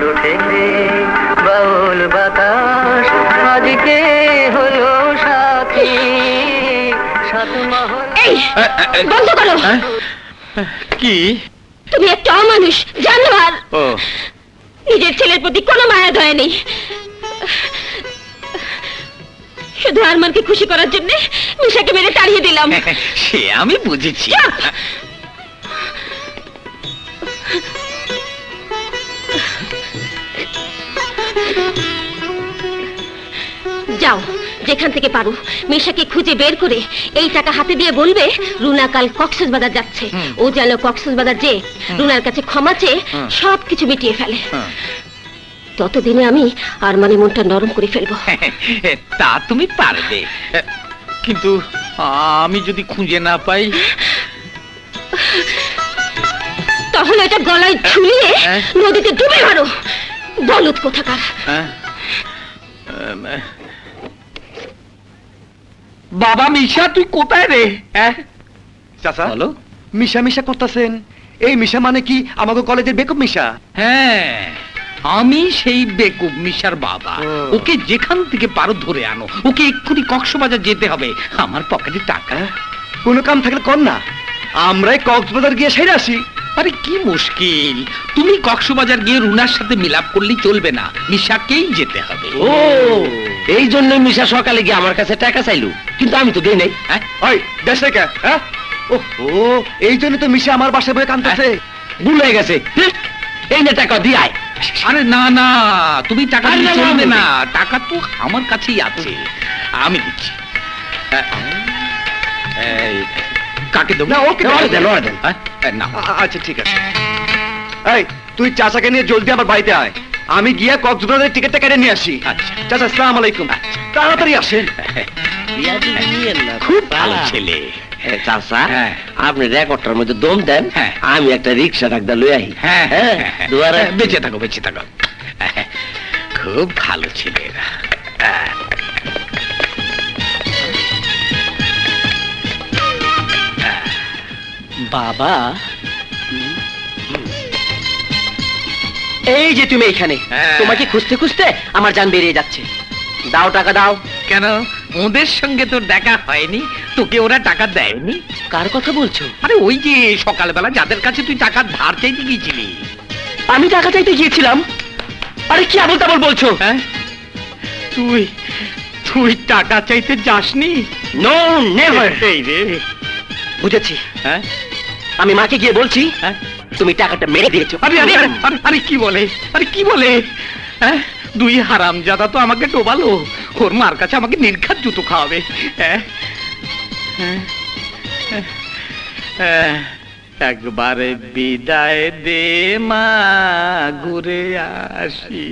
ঝড় উঠেছে, বাউল বাতাস আজকে হলো সাথী, সাত মহল। এই বন্ধ করো। কি? তুমি একটা অমানুষ জানোয়ার। ও নিজের ছেলের প্রতি কোনো মায়া দয়া নেই। শুধু আরমানকে খুশি করার জন্য মিশাকে মেরে তাড়িয়ে দিলাম। সে আমি বুঝেছি। যাও, যেখান থেকে পারো মিশাকে খুঁজে বের করে এই টাকা হাতে দিয়ে বলবে রুনা কাল কক্সবাজার যাচ্ছে। ও যেন কক্সবাজার যে রুনার কাছে ক্ষমা চেয়ে সবকিছু মিটিয়ে ফেলে। ততদিনে আমি আরমানের মনটা নরম করে ফেলবো। তা তুমি পারবে, কিন্তু আমি যদি খুঁজে না পাই তাহলে এটা গলায় ঝুলিয়ে নদীতে ডুবে মারো। বলদ কোথাকার। বাবা মিশা, তুই কোথায় রে? চাচা, বলো। মিশা মিশা করতেছেন? এই মিশা মানে কি আমাকে কলেজের বেকুব মিশা? হ্যাঁ, আমি সেই বেকুব মিশার বাবা। ওকে যেখান থেকে পারো ধরে আনো। ওকে এক্ষুনি কক্সবাজার যেতে হবে। আমার পকেটে টাকা। কোনো কাম থাকলে কর না, আমরাই কক্সবাজার গিয়ে সেরে আসি। আরে কি মুশকিল, তুমি কক্সবাজার গিয়ে রুনার সাথে মিলাপ করলেই চলবে না, মিশাকেই যেতে হবে। ও, এই জন্য মিশা সকালে গিয়ে আমার কাছে টাকা চাইলো, কিন্তু আমি তো দেই নাই। হ্যাঁ, ওই দেশ রেখা, হ্যাঁ? ওহো, এই জন্য তো মিশা আমার বাসায় বয়ে কাঁদতেছে। ভুল হয়ে গেছে। এই না টাকা দিয়ে আয়। আরে না না, তুমি টাকা আরে দিলে না, না, চলবে আমি না। টাকা তো আমার কাছেই আছে, আমি দিচ্ছি। এই, কাকে দেবো? না, ওকে ওরে দেন, ওরে দেন। হ্যাঁ, না। আচ্ছা ঠিক আছে। এই, তুই চাচাকে নিয়ে জলদি আমার বাড়িতে আয়, আমি গিয়ে কক্সবাজারের টিকিটটা কেটে নিয়ে আসি। আচ্ছা। চাচা, আসসালামু আলাইকুম। তাড়াতাড়ি আসেন। খুব ভালো ছেলে। চাচা, হ্যাঁ। আপনি রেকর্ডটার মধ্যে দম দেন, হ্যাঁ। আমি একটা রিক্সা ডাকদা লই আহি। হ্যাঁ, হ্যাঁ, দুয়ারে বেঁচে থাকো, বেঁচে থাকো। খুব ভালো ছেলে এরা। বাবা, এই যে তুমি এইখানে। হ্যাঁ। তোমাকে খুঁজতে খুঁজতে আমার জান বেরিয়ে যাচ্ছে। দাও টাকা দাও। কেন, ওদের সঙ্গে তোর দেখা হয়নি? তোকে ওরা টাকা দেয়নি? কার কথা বলছো? আরে ওই যে সকালবেলা যাদের কাছে তুই টাকা ধার চাইতে গিয়েছিলি। আমি টাকা চাইতে গিয়েছিলাম? আরে কি আবল তাবল বলছো? হ্যাঁ, তুই তুই টাকা চাইতে যাসনি? No never. এই রে। বুঝেছি। হ্যাঁ, আমি মাকে গিয়ে বলছি হ্যাঁ। তুমি টাকাটা মেরে দিয়েছো। আরে আরে আরে আরে, আরে কি বলে, আরে কি বলে? হ্যাঁ, দুই হারামজাদা তো আমাকে ডোবালো। ওর মার কাছে আমাকে নির্ঘাত জুতো খাওয়াবে। হ্যাঁ, হ্যাঁ, হ্যাঁ। একবারে বিদায় দে মা, ঘুরে আসি।